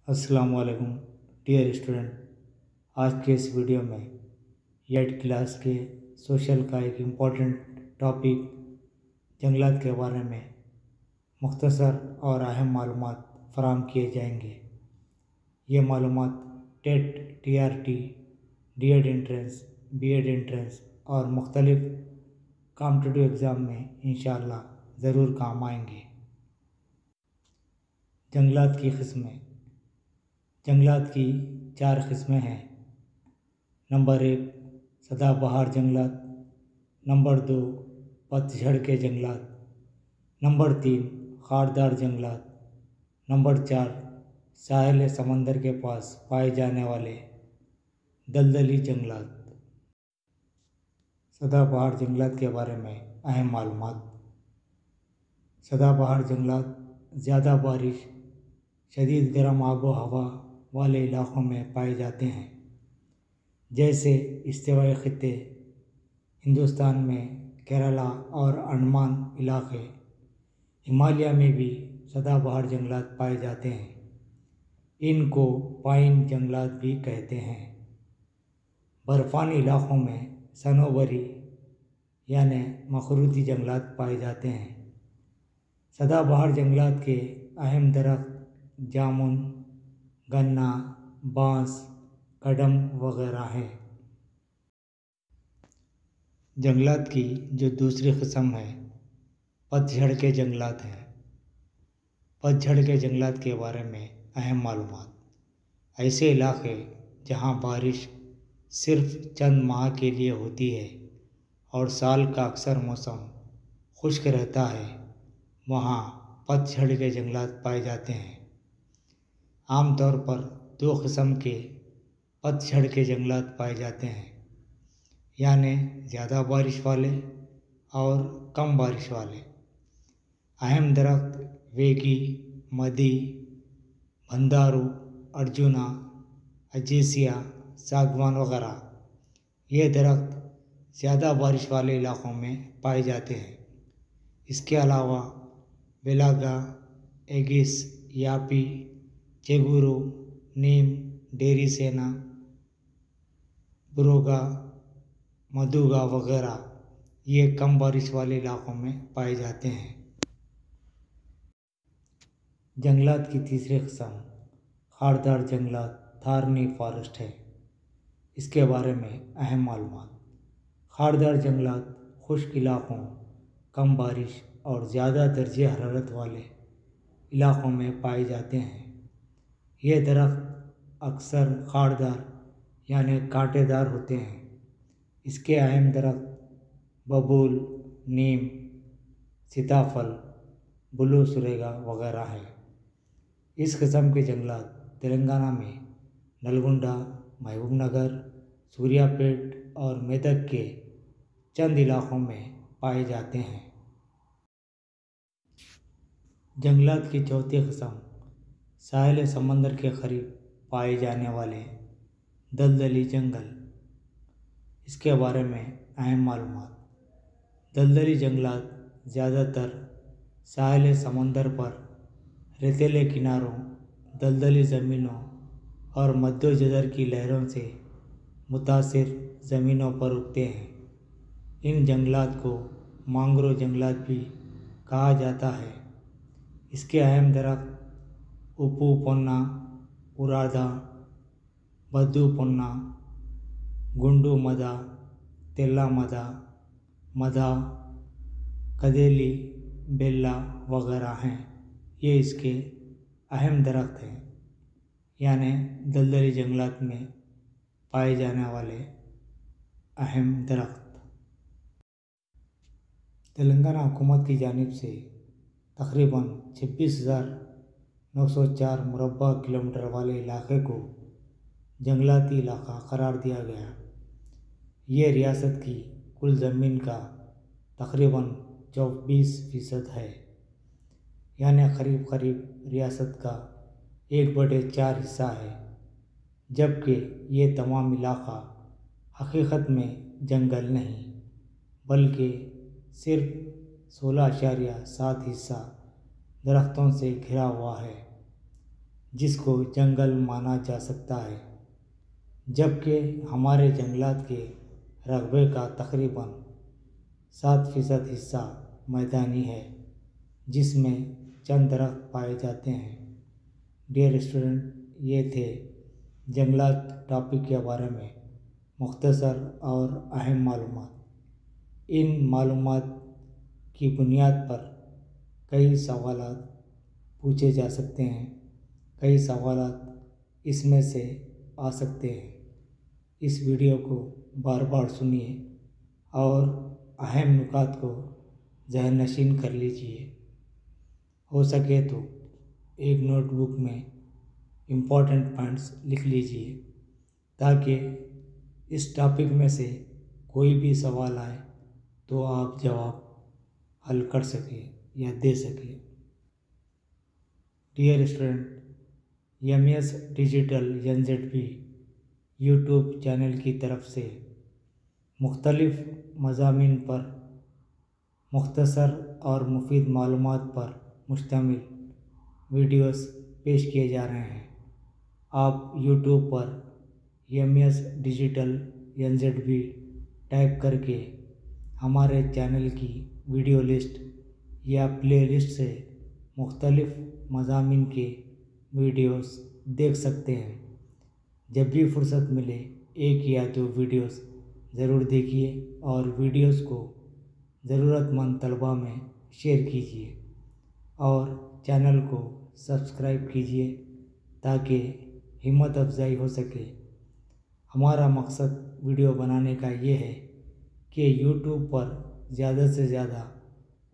السلام علیکم dear student, آج کے اس ویڈیو میں 8 کلاس کے سوشل کا ایک امپورٹنٹ ٹاپک جنگلات کے بارے میں مختصر اور اہم معلومات فراہم کیے جائیں گے۔ یہ معلومات TET, T R T, D Ed entrance, B Ed entrance اور مختلف کمپٹیٹیو ایگزام میں انشاءاللہ ضرور کام آئیں گے۔ جنگلات کی قسمیں۔ جنگلات کی 4 قسمیں ہیں۔ نمبر 1 سدا بہار جنگلات، نمبر 2 پت جھڑ کے جنگلات، نمبر 3 خاردار جنگلات، نمبر 4 ساحل سمندر کے پاس پائے جانے والے دلدلی جنگلات۔ سدا بہار جنگلات کے بارے میں اہم معلومات۔ سدا بہار جنگلات زیادہ بارش، شدید گرم آب و ہوا والے علاقوں میں پائے جاتے ہیں، جیسے استوائی خطے ہندوستان میں کیرالہ اور انڈمان علاقے۔ ہمالیہ میں بھی سدا بہار جنگلات پائے جاتے ہیں، ان کو پائن جنگلات بھی کہتے ہیں۔ برفانی علاقوں میں صنوبری یعنی مخروطی جنگلات پائے جاتے ہیں۔ سدا بہار جنگلات کے اہم درخت جامن، گنا، بانس، کدم وغیرہ ہیں۔ جنگلات کی جو دوسری قسم ہے پت جھڑ کے جنگلات ہیں۔ پت جھڑ کے جنگلات کے بارے میں اہم معلومات۔ ایسے علاقے جہاں بارش صرف چند ماہ کے لیے ہوتی ہے اور سال کا اکثر موسم خشک رہتا ہے، وہاں پت جھڑ کے جنگلات پائے جاتے ہیں۔ عام طور پر 2 قسم کے پت جھڑ کے جنگلات پائے جاتے ہیں، یعنی زیادہ بارش والے اور کم بارش والے۔ اہم درخت ویگی، مدی، بھندارو، ارجونا، اجیسیا، ساگوان وغیرہ۔ یہ درخت زیادہ بارش والے علاقوں میں پائے جاتے ہیں۔ اس کے علاوہ بیلاگا، ایگس، یاپی، چیگورو، نیم، ڈیری سینا، بروگا، مدوگا وغیرہ یہ کم بارش والے علاقوں میں پائے جاتے ہیں۔ جنگلات کی تیسری قسم خاردار جنگلات تھارنی فارسٹ ہے۔ اس کے بارے میں اہم معلومات۔ خاردار جنگلات خشک علاقوں، کم بارش اور زیادہ درجہ حرارت والے علاقوں میں پائے جاتے ہیں۔ یہ درخت اکثر خاردار یعنی کانٹے دار ہوتے ہیں۔ اس کے اہم درخت ببول، نیم، سیتافل، بلو سریگا وغیرہ ہیں۔ اس قسم کے جنگلات تلنگانہ میں نلگونڈا، محبوب نگر، سوریا پیٹ اور میدک کے چند علاقوں میں پائے جاتے ہیں۔ جنگلات کی چوتھی قسم ساحل سمندر کے قریب پائے جانے والے دلدلی جنگل۔ اس کے بارے میں اہم معلومات۔ دلدلی جنگلات زیادہ تر ساحل سمندر پر ریتیلے کناروں، دلدلی زمینوں اور مد جزر کی لہروں سے متاثر زمینوں پر اگتے ہیں۔ ان جنگلات کو مانگرو جنگلات بھی کہا جاتا ہے۔ اس کے اہم درخت اپو پونا، ارادا، بدو پونا، گنڈو مدا، تیلا مدا، مدا، کدیلی، بیلا وغیرہ ہیں۔ یہ اس کے اہم درخت ہیں، یعنی دلدلی جنگلات میں پائے جانے والے اہم درخت۔ تلنگانہ حکومت کی جانب سے تقریباً 26,904 مربع کلومیٹر والے علاقے کو جنگلاتی علاقہ قرار دیا گیا۔ یہ ریاست کی کل زمین کا تقریباً 24% ہے، یعنی قریب قریب ریاست کا 1/4 حصہ ہے، جبکہ یہ تمام علاقہ حقیقت میں جنگل نہیں، بلکہ صرف 16.7 حصہ درختوں سے گھرا ہوا ہے۔ جس کو جنگل مانا جا سکتا ہے، جبکہ ہمارے جنگلات کے رقبے کا تقریباً 7% حصہ میدانی ہے، جس میں چند درخت پائے جاتے ہیں۔ ڈیئر اسٹوڈنٹ، یہ تھے جنگلات ٹاپک کے بارے میں مختصر اور اہم معلومات۔ ان معلومات کی بنیاد پر کئی سوالات پوچھے جا سکتے ہیں، کئی سوالات اس میں سے آ سکتے ہیں۔ اس ویڈیو کو بار بار سنیے اور اہم نکات کو ذہن نشین کر لیجیے۔ ہو سکے تو ایک نوٹ بک میں امپورٹنٹ پوائنٹس لکھ لیجیے تاکہ اس ٹاپک میں سے کوئی بھی سوال آئے تو آپ جواب حل کر سکیں یا دے سکیں۔ Dear student, MS digital NZB YouTube channel کی طرف سے مختلف مضامین پر مختصر اور مفید معلومات پر مشتمل ویڈیوز پیش کیے جا رہے ہیں۔ آپ یوٹیوب پر MS ڈیجیٹل NZB ٹائپ کر کے ہمارے چینل کی ویڈیو لسٹ یا پلے لسٹ سے مختلف مضامین کے ویڈیوز دیکھ سکتے ہیں۔ جب بھی فرصت ملے ایک یا دو ویڈیوز ضرور دیکھیے اور ویڈیوز کو ضرورت مند طلباء میں شیئر کیجیے اور چینل کو سبسکرائب کیجیے تاکہ ہمت افزائی ہو سکے۔ ہمارا مقصد ویڈیو بنانے کا یہ ہے کہ یوٹیوب پر زیادہ سے زیادہ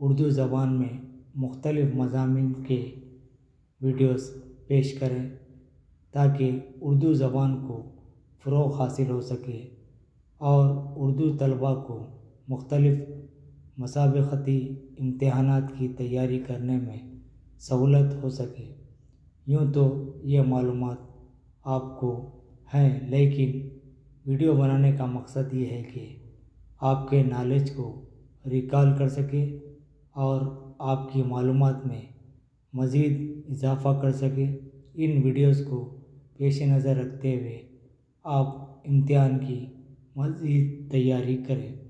اردو زبان میں مختلف مضامین کے ویڈیوز پیش کریں تاکہ اردو زبان کو فروغ حاصل ہو سکے اور اردو طلباء کو مختلف مسابقتی امتحانات کی تیاری کرنے میں سہولت ہو سکے۔ یوں تو یہ معلومات آپ کو ہیں، لیکن ویڈیو بنانے کا مقصد یہ ہے کہ آپ کے نالج کو ریکال کر سکے اور آپ کی معلومات میں مزید اضافہ کر سکے۔ ان ویڈیوز کو پیش نظر رکھتے ہوئے آپ امتحان کی مزید تیاری کریں۔